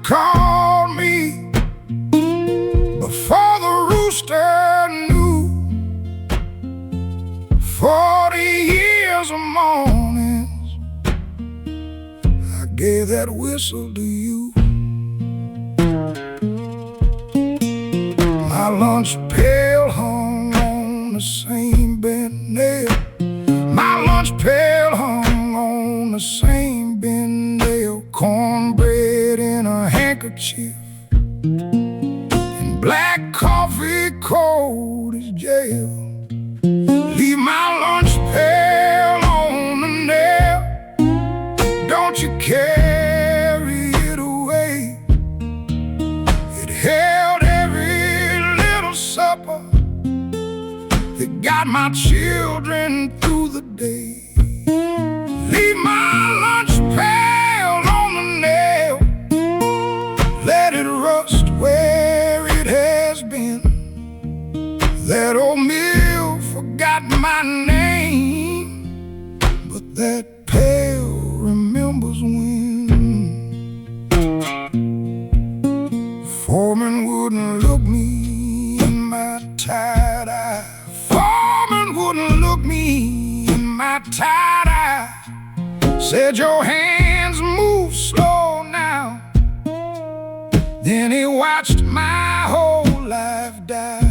called me before the rooster knew. 40 years of mornings I gave that whistle to you. My lunch pail hung on the same bent nail. My lunch pail hung on the same bent nail. Cornbread in a handkerchief and black coffee cold as jail. Leave my lunch pail on the nail. Don't you carry it away. It held every little supper that got my children through the day. Leave my lunch pail on the nail. Let it rust where it has been. That old mill forgot my name, but that pail remembers when foreman wouldn't look me in my tired eye. Foreman wouldn't look me in my tired eye. Said your hands move slow now. Then he watched my whole life die.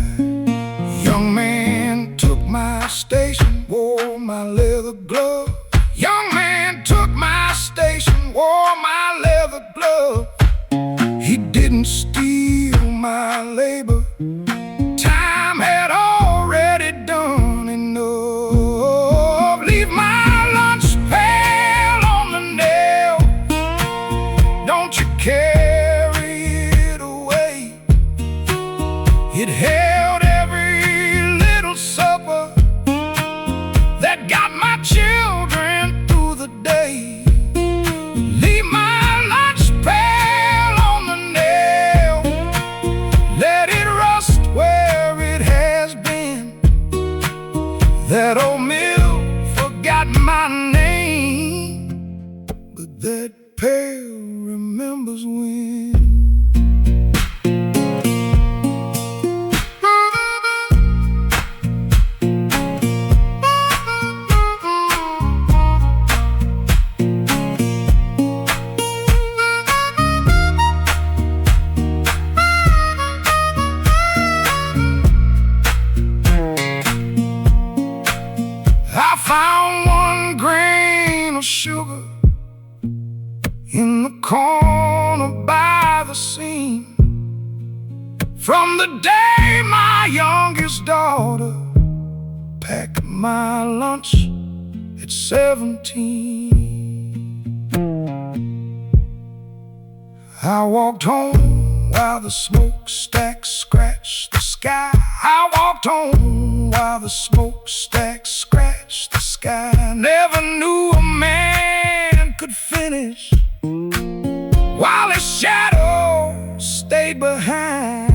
Young man took my station, wore my leather glove. Young man took my station, wore my leather glove. He didn't steal my labor. Time had already done enough. Leave my lunch pail on the nail. Don't you carry it away. It held every little supper that got my children through the day. Leave my lunch pail on the nail. Let it rust where it has been. That old mill forgot my name, but that pail remembers when I found one grain of sugar in the corner by the seam. From the day my youngest daughter packed my lunch at 17, I walked home while the smokestack scratched the sky. I walked home while the smokestack scratched the sky. Never knew a man could finish while his shadow stayed behind.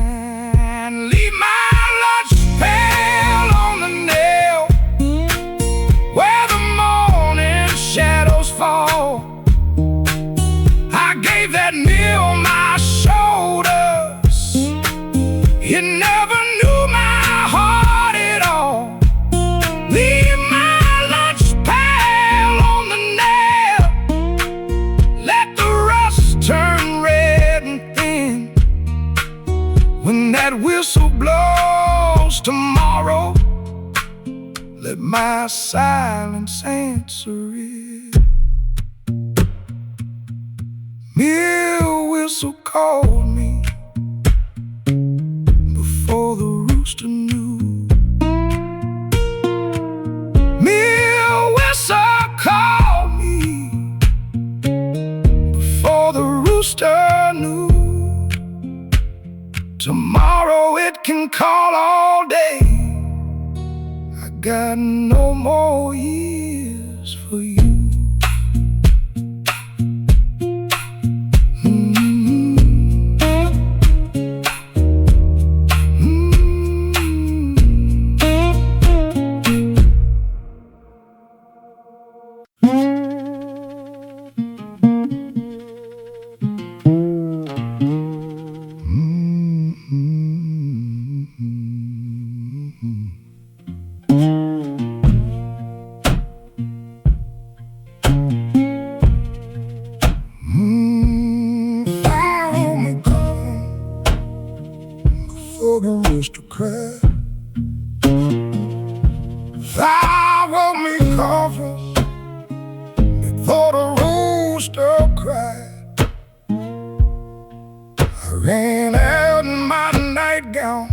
Leave my lunch pail on the nail where the morning shadows fall. I gave that meal my shoulders. It never knew my heart at all. Leave my lunch pail on the nail. Let the rust turn red and thin. When that whistle blows tomorrow, let my silence answer it. Mill whistle called me before the rooster knew. Mill whistle called me before the rooster knew. Tomorrow it can call all day. I got no more years for you. cried. I ran out in my nightgown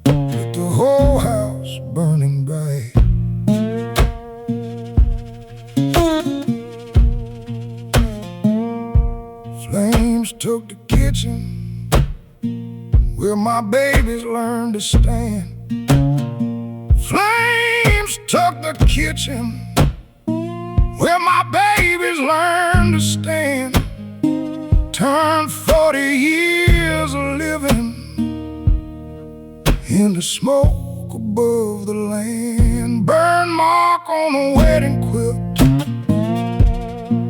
with the whole house burning bright. Flames took the kitchen where my babies learned to stand. Flames took the kitchen where my babies learned to stand. Turned 40 years of living into smoke above the land. Burn mark on the wedding quilt,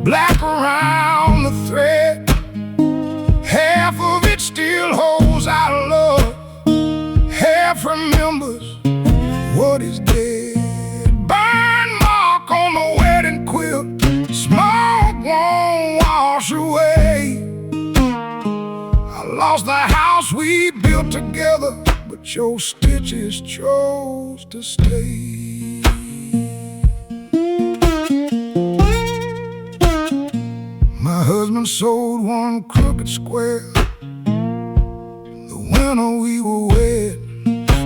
black around the thread. Half of it still holds our love, half remembers what is dead. Burn mark on the wedding quilt, smoke won't wash away. I lost the house we built together, but your stitches chose to stay. My husband sold one crooked square the winter we were wed.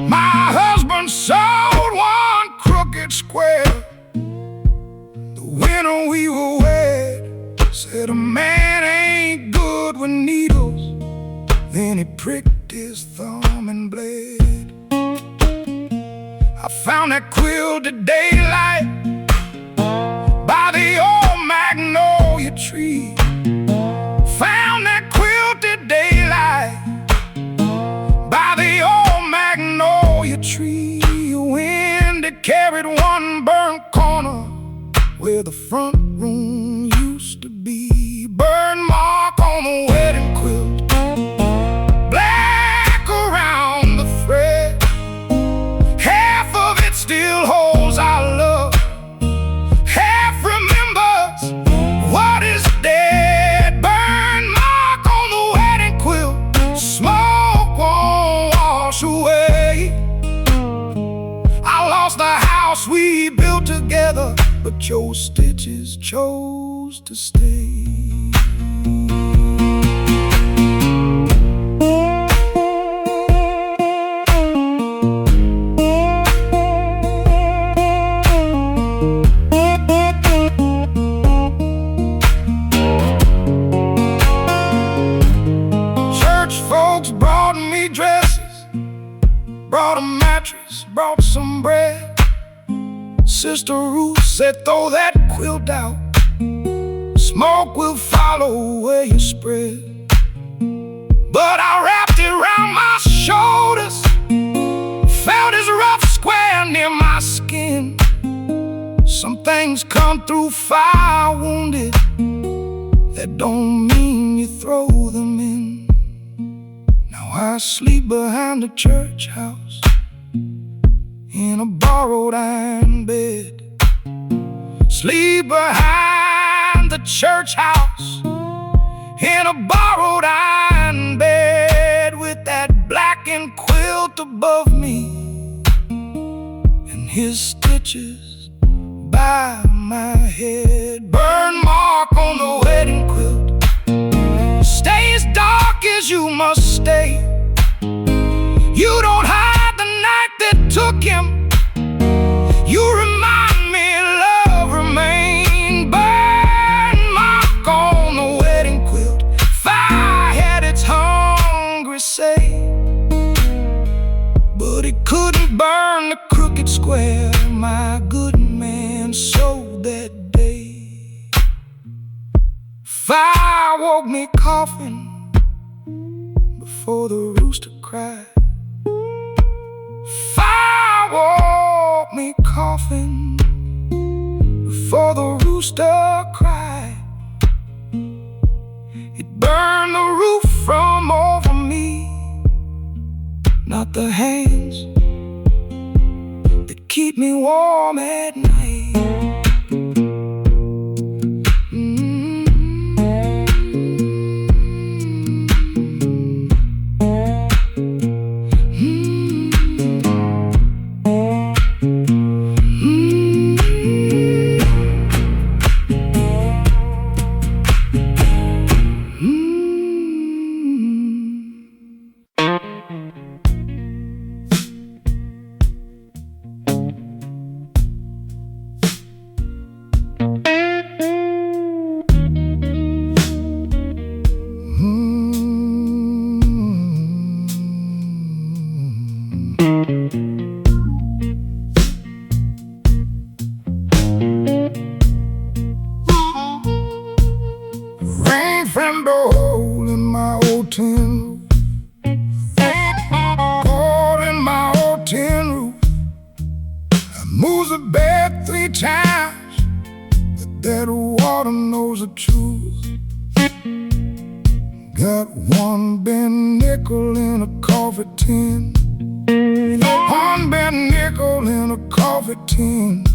My husband sold one crooked square the winter we were wed. Said a man ain't good with needles, then he pricked his thumb and bled. I found that quilted daylight by the old magnolia tree. Found that quilted daylight by the old magnolia tree. Wind that carried one burnt corner where the front room used to be. Burn mark on the wedding quilt, black around the thread. Half of it still holds our love, half remembers what is dead. Burn mark on the wedding quilt, smoke won't wash away. I lost the house we built together, but your stitches chose to stay. Brought a mattress, brought some bread. Sister Ruth said, throw that quilt out, smoke will follow where you spread. But I wrapped it around my shoulders, felt his rough square near my skin. Some things come through fire wounded, that don't mean you throw them in. I sleep behind the church house in a borrowed iron bed. Sleep behind the church house in a borrowed iron bed, with that blackened quilt above me and his stitches by my head. Burn mark on the wedding quilt, stay as dark as you must stay. You don't hide the night that took him, you remind me love remained. Burn mark on the wedding quilt, fire had its hungry say, but it couldn't burn the crooked square my good man sold that day. Fire woke me coughing before the rooster cried. Fire woke me coughing before the rooster cried. It burned the roof from over me, not the hands that keep me warm at night. Rain found a hole in my old tin roof. Hole in my old tin roof. I moved the bed 3 times, but that water knows the truth. Got one bent nickel in a coffee tin. One bent nickel in a coffee tin.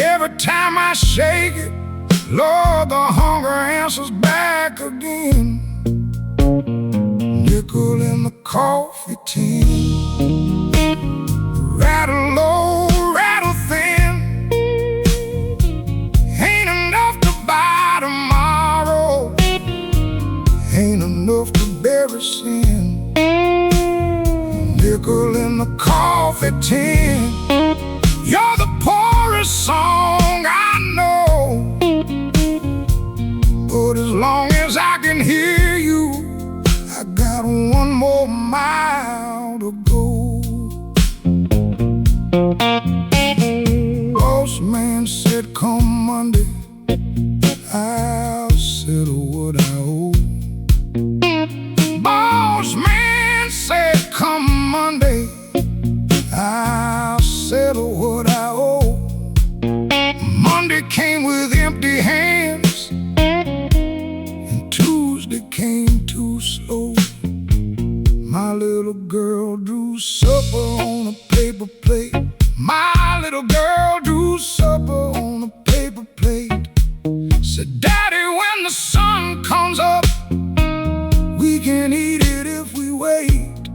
Every time I shake it, Lord, the hunger answers back again. Nickel in the coffee tin. Rattle low, rattle thin. Ain't enough to buy tomorrow. Ain't enough to bury sin. Nickel in the coffee tin. You're the poorest song I know, but as long as I can hear you, I got one more mile to go. Boss man said come Monday, I'll settle what I owe. Boss man said come Monday, I'll settle what I owe. Monday came with empty hands, and Tuesday came too slow. My little girl drew supper on a paper plate. My little girl drew supper on a paper plate. Said, Daddy, when the sun comes up, we can eat it if we wait.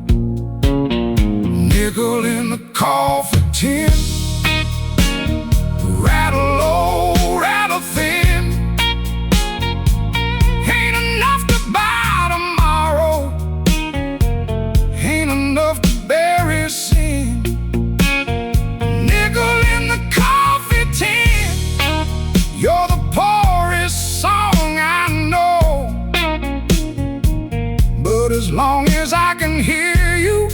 Nickel in the coffee tin. Rattle low, rattle thin. Ain't enough to buy tomorrow. Ain't enough to bury sin. Nickel in the coffee tin. You're the poorest song I know, but as long as I can hear you,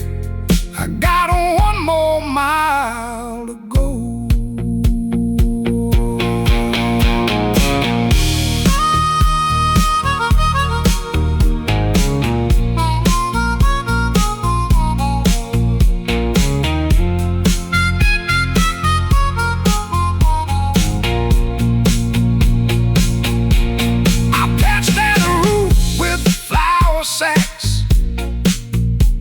I got one more mile to go. I patched at the roof with flour sacks,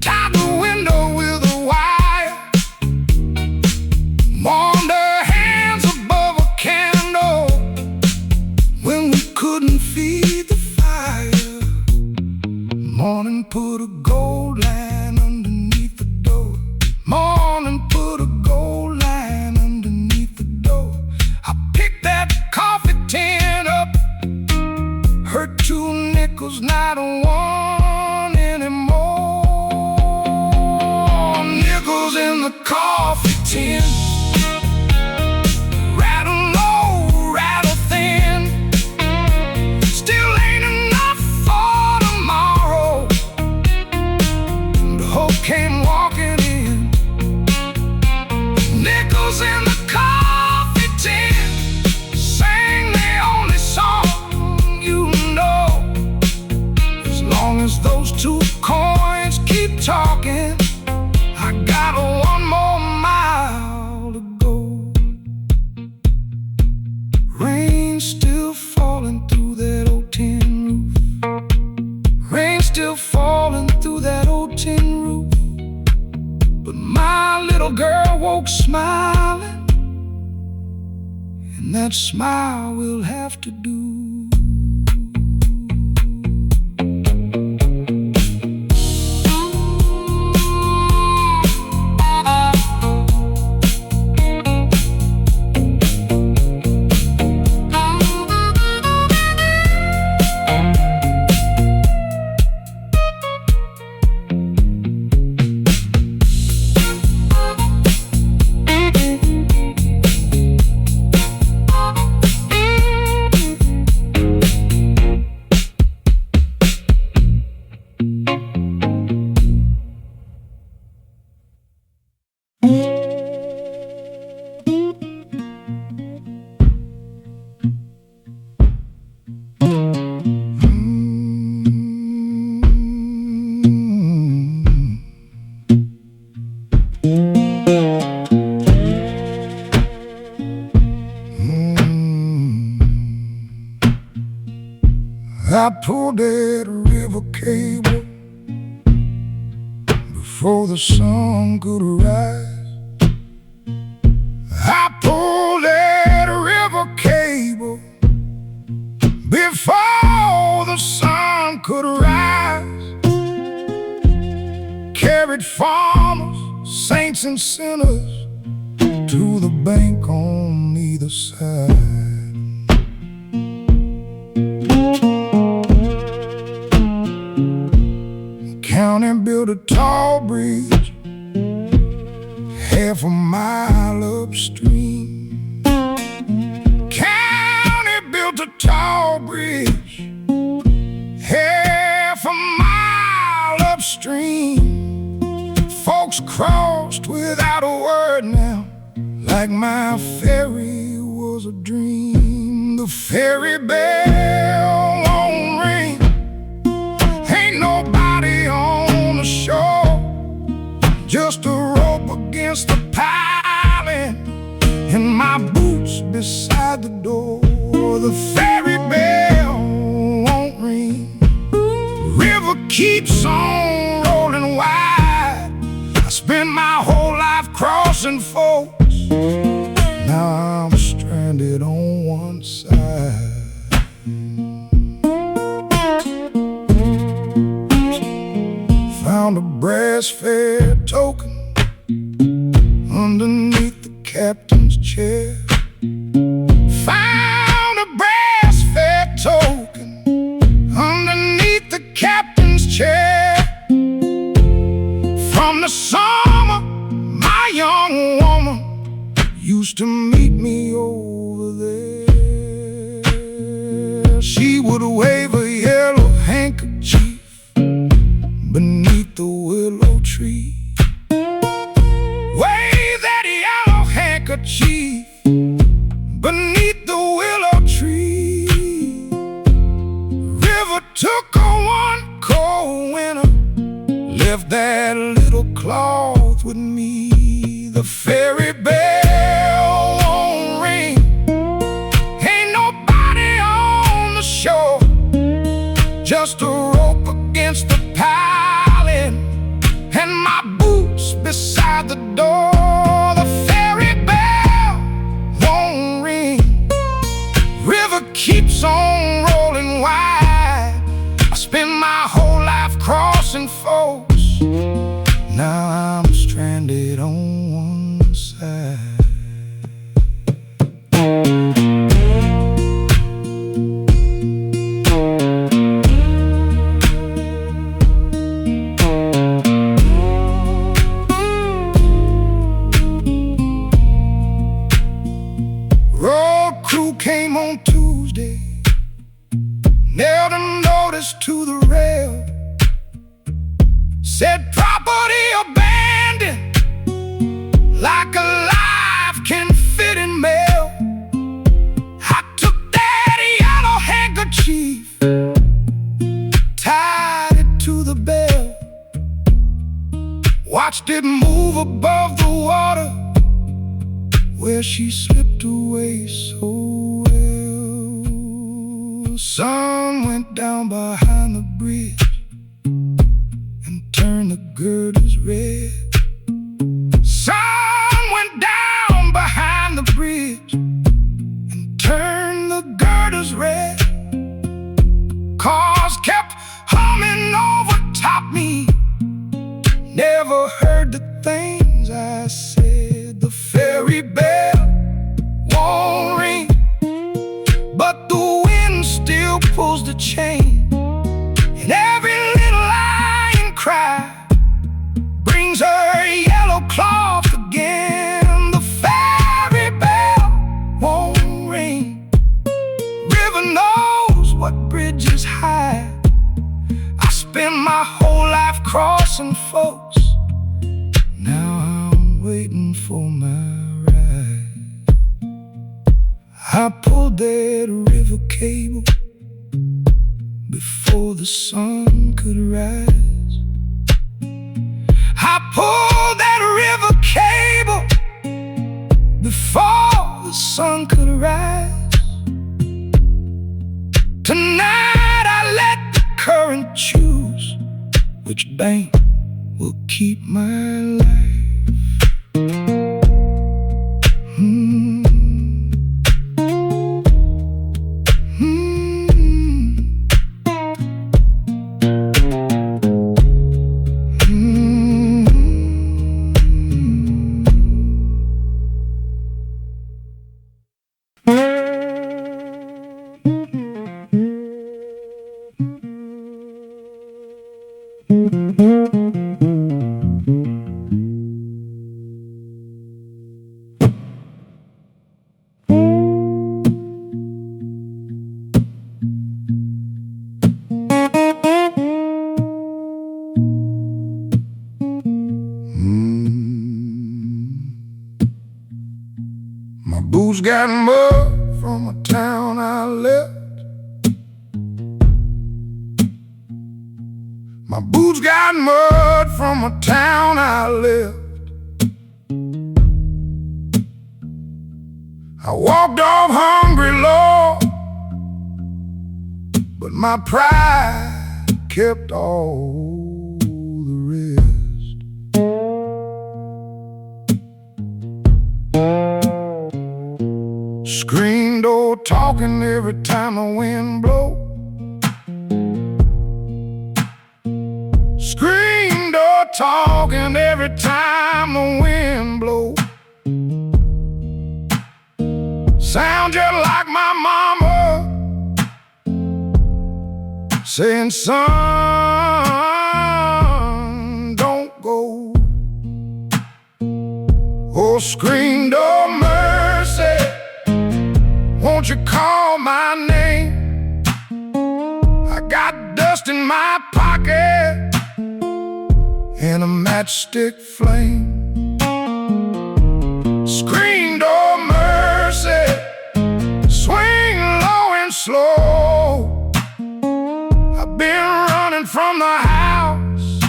tied the window with a wire, warmed our hands above a candle when we couldn't feed the fire. Morning put a gold line underneath the door. Morning put a gold line underneath the door. I picked that coffee tin up, her 2 nickels, not a one anymore. Nickels in the coffee tin. Rattle low, rattle thin. Still ain't enough for tomorrow. The hope came walking in. Nickels in the coffee tin. Sang the only song you know. As long as those 2 coins keep talking, I got one more mile to go. Rain still falling through that old tin roof. Rain still falling through that old tin roof. But my little girl woke smiling, and that smile will have to do. I pulled that river cable before the sun could rise. I pulled that river cable before the sun could rise. Carried farmers, saints and sinners to the bank on either side. County built a tall bridge half a mile upstream. County built a tall bridge half a mile upstream. Folks crossed without a word now, like my ferry was a dream. The ferry bell won't ring, ain't nobody on the shore, just a rope against the piling and my boots beside the door. The ferry bell won't ring, river keeps on rolling wide. I spent my whole life crossing folks, now I'm stranded on one side. Found a brass fare token underneath the captain's chair. Found a brass fare token underneath the captain's chair. From the summer my young woman used to meet me over there. She would wave a yellow handkerchief beneath the willow tree. Wave that yellow handkerchief beneath the willow tree. River took her one cold winter, left that little cloth with me. The ferry bell won't ring, ain't nobody on the shore, just a rope against the piling and my boots beside the door. The ferry bell won't ring, river keeps on rolling wide. I spent my whole life crossing folks, now I'm stranded on one side. Road crew came on Tuesday, nailed a notice to the rail, said property abandoned, like a life can fit in mail. I took that yellow handkerchief, tied it to the bell, watched it move above the water where she slipped away so well. The sun went down behind the bridge and turned the girders red. Sun went down behind the bridge and turned the girders red. Cars kept humming over top me, never heard the things I said. The ferry bell won't ring, but the wind still pulls the chain, and every little lying cry brings her yellow cloth again. The ferry bell won't ring, river knows what bridges hide. I spent my whole life crossing folks, now I'm waiting for my ride. I pulled that river cable before the sun could rise. I pulled that river cable before the sun could rise. Tonight I bank will keep my life. My boots got mud from a town I left. My boots got mud from a town I left. I walked off hungry, Lord, but my pride kept all the rest. Screen door talking every time the wind blows. Screen door talking every time the wind blows. Sound just like my mama saying, son, don't go. Oh, screen door mercy, won't you call my name? I got dust in my pocket and a matchstick flame. Screen door mercy, swing low and slow. I've been running from the house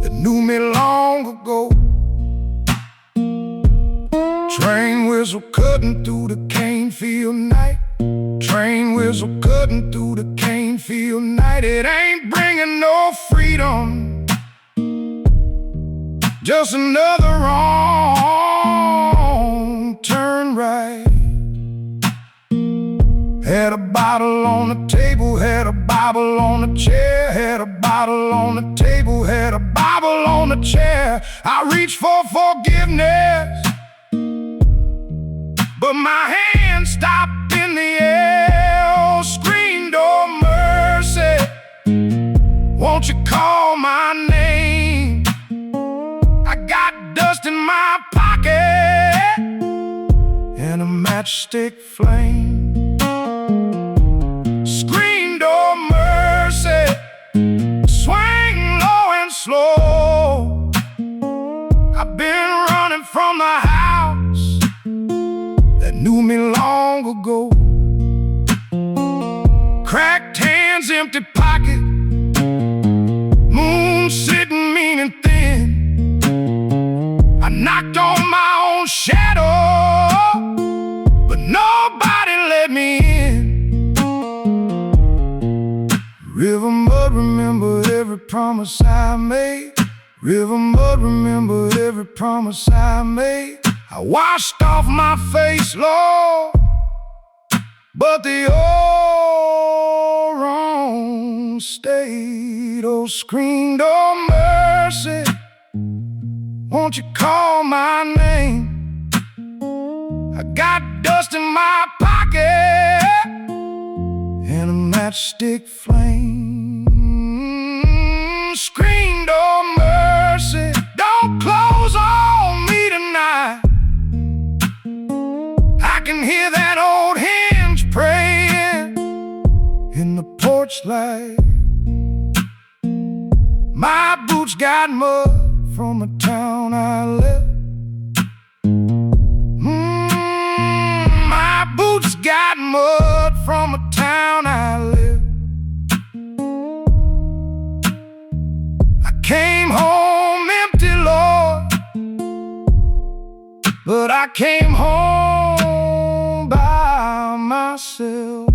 that knew me long ago. Train whistle cutting through the cane field night. Train whistle cutting through the cane field night. It ain't bringing no freedom, just another wrong turn right. Had a bottle on the table, had a Bible on the chair. Had a bottle on the table, had a Bible on the chair. I reached for forgiveness, but my hand stopped in the air. Screen door mercy, won't you call my name? I got dust in my pocket and a matchstick flame. Screen door mercy, swing low and slow. I've been running from the house that knew me long ago. Cracked hands, empty pocket, moon sitting mean and thin. I knocked on my own shadow, but nobody let me in. River mud, remember every promise I made. River mud, remember every promise I made. I washed off my face, Lord, but the old wrong stayed. Oh, screen door mercy, won't you call my name? I got dust in my pocket and a matchstick flame. Screen door mercy, don't close on me tonight. I can hear that old hinge praying in the porch light. My boots got mud from a town I left. My boots got mud from a town I left. I came home empty, Lord, but I came home by myself.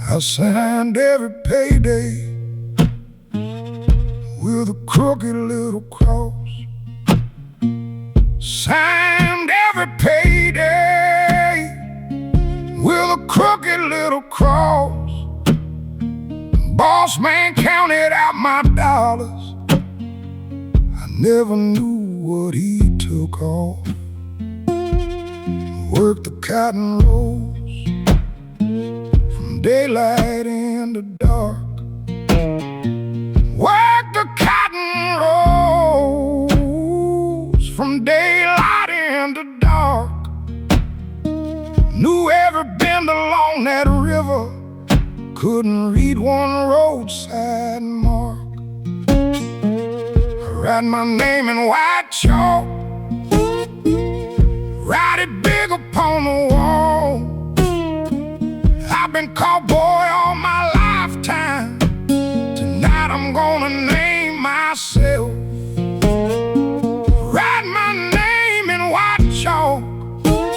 I signed every payday with a crooked little cross. Signed every payday with a crooked little cross. Boss man counted out my dollars. I never knew what he took off. Worked the cotton rows from daylight into dark. Worked the cotton rows from daylight into dark. Knew every bend along that river, couldn't read one roadside mark. I write my name in white chalk, write it big upon the wall. I've been cowboy all my lifetime. Tonight I'm gonna name myself. Write my name in white chalk,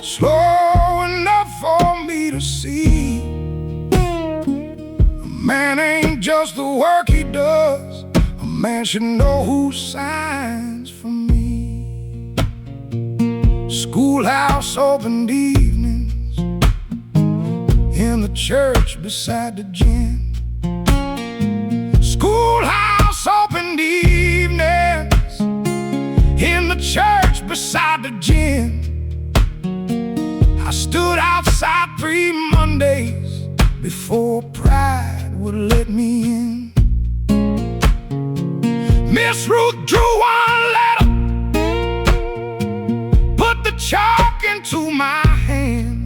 slow enough for me to see. A man ain't just the work he does, a man should know who signs for me. Schoolhouse opened evenings in the church beside the gym. Schoolhouse opened evenings in the church beside the gym. I stood outside 3 Mondays before pride would let me in. Miss Ruth drew one letter, put the chalk into my hand.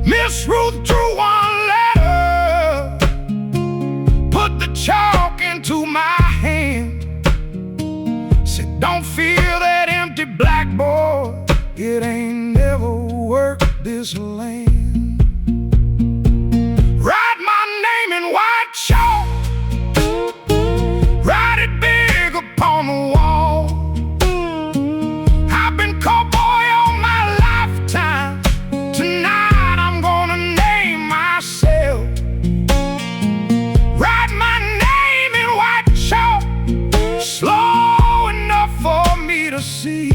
Miss Ruth drew one letter, put the chalk into my hand. Said, don't feel that empty blackboard, it ain't never worked this land. Write my name in white chalk, write it big upon the wall. I've been cowboy all my lifetime. Tonight I'm gonna name myself. Write my name in white chalk, slow enough for me to see.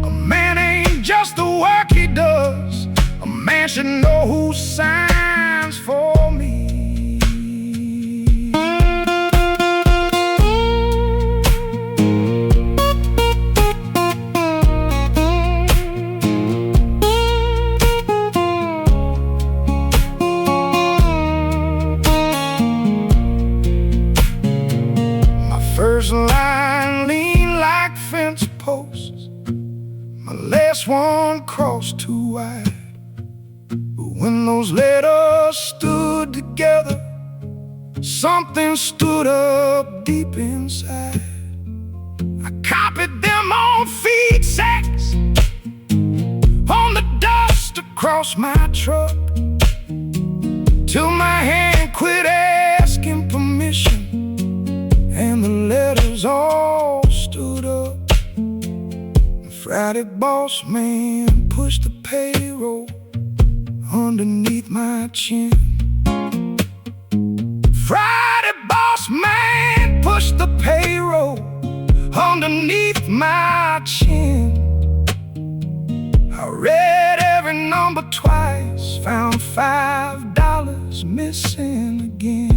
A man ain't just the work he does, a man should know who signs for me. First line lean like fence posts, my last one crossed too wide. But when those letters stood together, something stood up deep inside. I copied them on feed sacks, on the dust across my truck, till my hand quit asking permission and the letters all stood up. Friday boss man pushed the payroll underneath my chin. Friday boss man pushed the payroll underneath my chin. I read every number twice, found $5 missing again.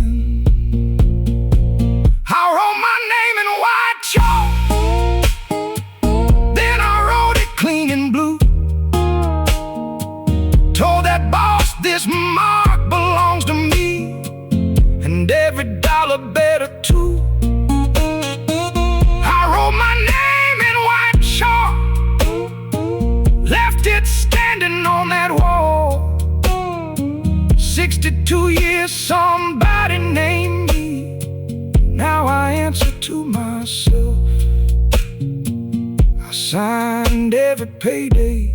I wrote my name in white chalk, then I wrote it clean in blue. Told that boss this mark belongs to me, and every dollar better too. I wrote my name in white chalk, left it standing on that wall. 62 years somebody named me. Now I answer to myself. I signed every payday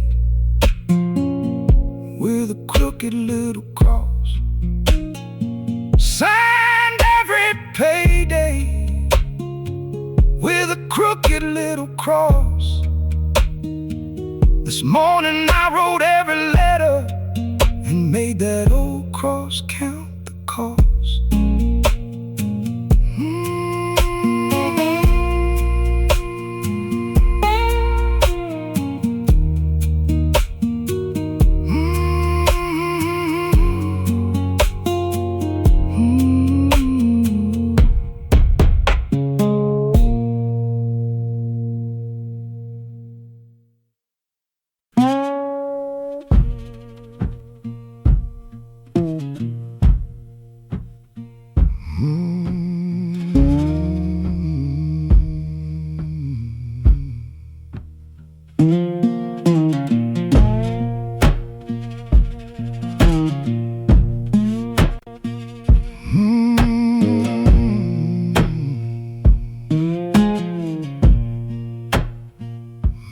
with a crooked little cross. Signed every payday with a crooked little cross. This morning I wrote every letter and made made that old cross count the cost.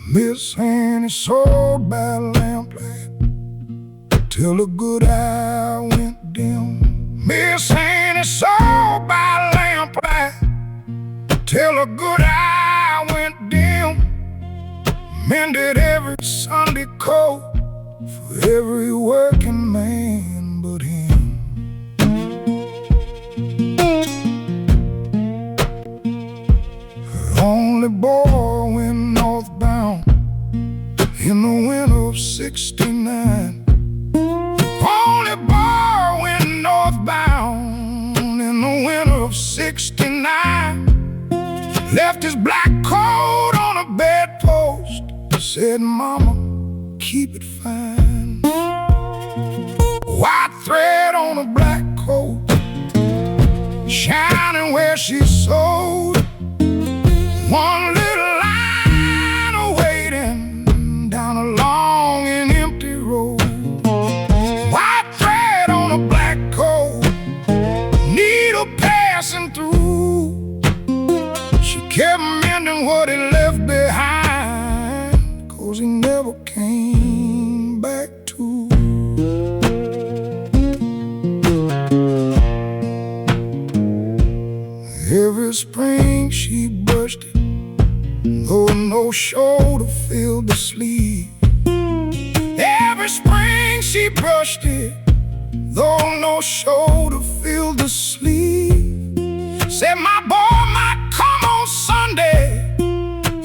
Miss Annie sold by lamplight till a good eye went dim. Miss Annie sold by lamplight till a good eye went dim. Mended every Sunday coat for every working man but him. Her only boy went northbound in the winter of '69. Only boy went northbound in the winter of '69. Left his black coat on a bedpost. Said, "Mama, keep it fine." White thread on a black coat, shining where she sewed. One little line awaiting down a long and empty road. White thread on a black coat, needle passing through. She kept mending what he left behind, 'cause he never came back to. Every spring she brushed it, though no shoulder filled the sleeve. Every spring she brushed it, though no shoulder filled the sleeve. Said, "My boy might come on Sunday,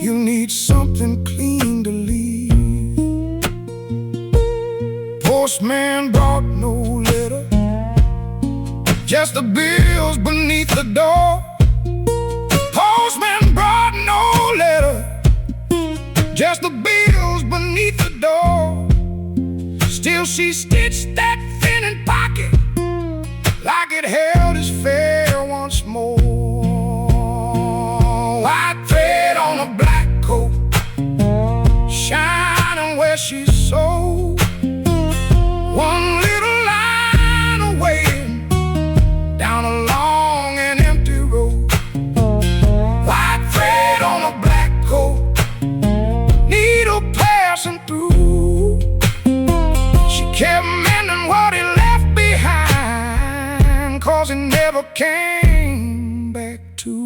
you need something clean to leave." Postman brought no letter, just the bills beneath the door. Postman brought no letter, just the bills beneath the door. Still she stitched that thinning pocket like it held his fare once more. White thread on a black coat, shining where she sewed. One little line awaiting down a long and empty road. White thread on a black coat, needle passing through. She kept mending what he left behind, 'cause he never came back to.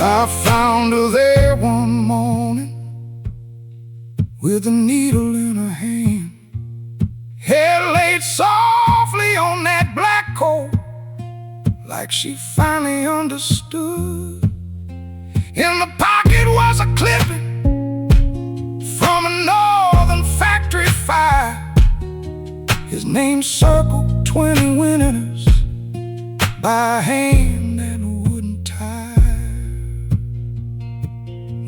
I found her there one morning with a needle in her hand, head laid softly on that black coat, like she finally understood. In the pocket was a clipping from a northern factory fire. His name circled 20 winners by a hand that wouldn't tie.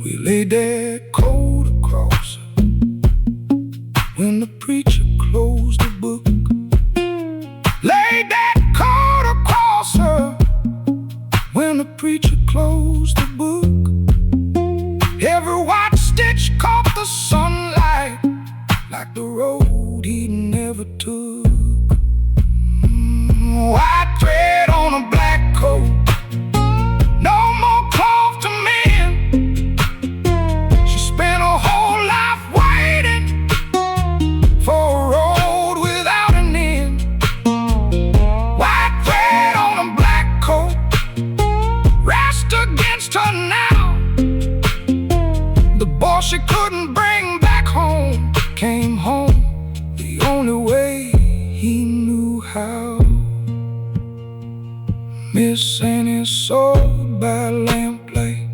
We laid that coat across her when the preacher closed the book. Laid that coat across her when the preacher closed the book. Every white stitch caught the sunlight like the road he never took. White thread on a black coat, no more cloth to mend. She spent her whole life waiting for a road house. Miss Annie sold by lamplight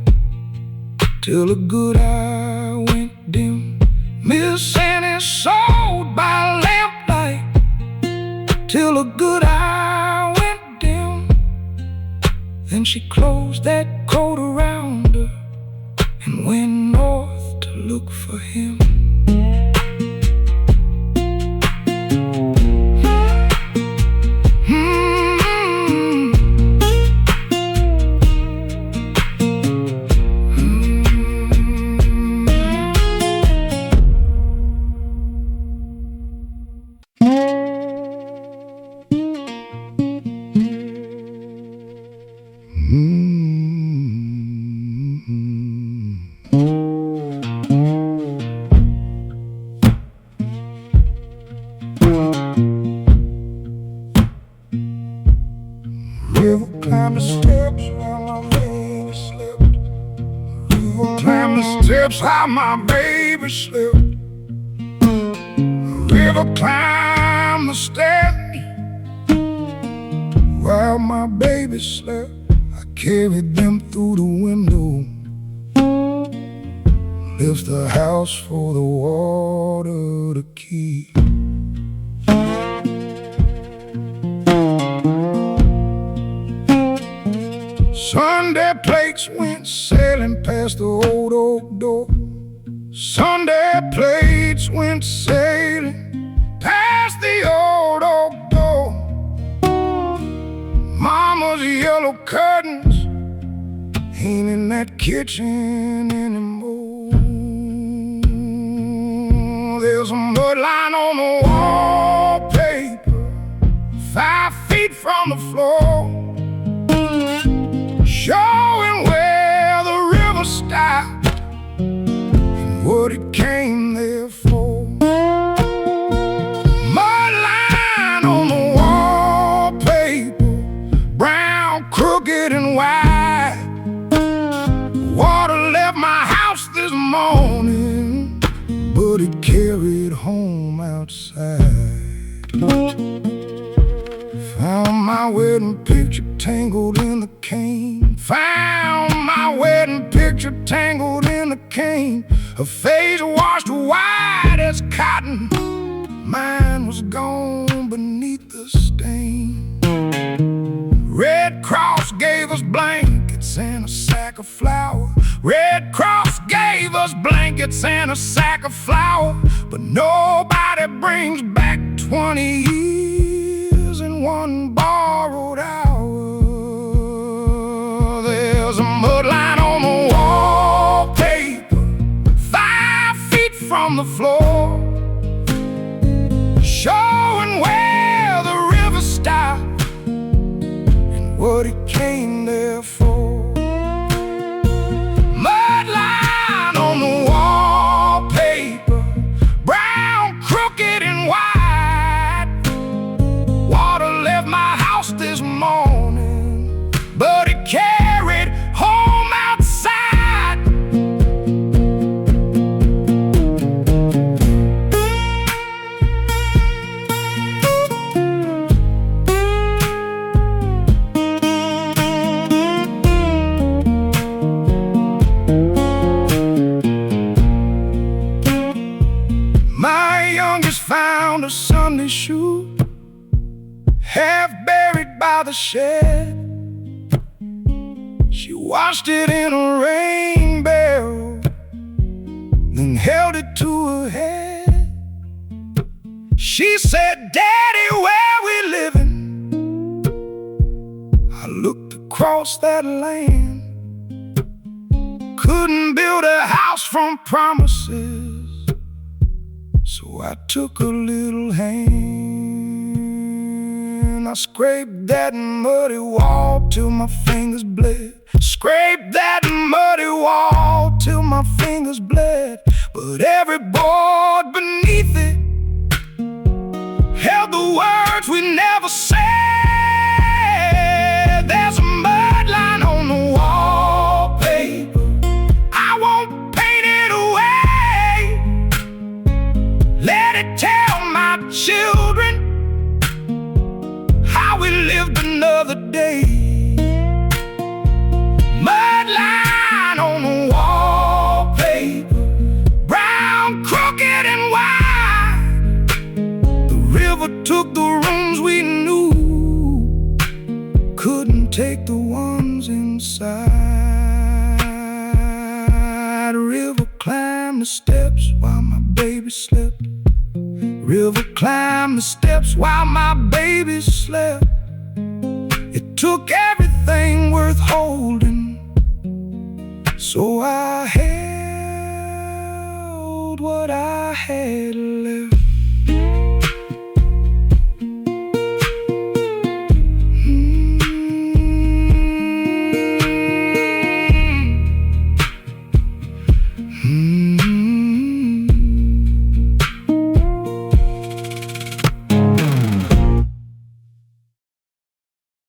till a good eye went dim. Miss Annie sold by lamplight till a good eye went dim. Then she closed that coat around her and went north to look for him. River climbed the steps while my baby slept. River climbed the steps while my baby slept. River climbed the steps while my baby slept. I carried them through the window, left the house for the water to keep. Sunday plates went sailing past the old oak door. Sunday plates went sailing past the old oak door. Mama's yellow curtains ain't in that kitchen anymore. There's a mud line on the wallpaper 5 feet from the floor, showing where the river stopped and what it came there for. Mud line on the wallpaper, brown, crooked, and wide. Water left my house this morning, but it carried home outside. Found my wedding picture tangled in the cane. Found my wedding picture tangled in the cane. Her face washed white as cotton, mine was gone beneath the stain. Red Cross gave us blankets and a sack of flour. Red Cross gave us blankets and a sack of flour, but nobody brings back 20 years in one borrowed hour. There's a mud line on the wallpaper 5 feet from the floor, showing where the river stopped and what it came there for. Mud line on the wallpaper, brown, crooked, and white. Water left my house this morning, but it carried home outside. My youngest found a Sunday shoe, half buried by the shed. She washed it in a rain barrel, then held it to her head. She said, "Daddy, where we living?" I looked across that land, couldn't build a house from promises, so I took a little hand. I scraped that muddy wall till my fingers bled. Scraped that muddy wall till my fingers bled. But every board beneath it held the words we never said. There's a mud line on the wallpaper, I won't paint it away. Let it tell my children other day. Mud line on the wallpaper, brown, crooked, and wide. The river took the rooms we knew, couldn't take the ones inside. River climbed the steps while my baby slept. River climbed the steps while my baby slept. It took everything worth holding, so I held what I had left.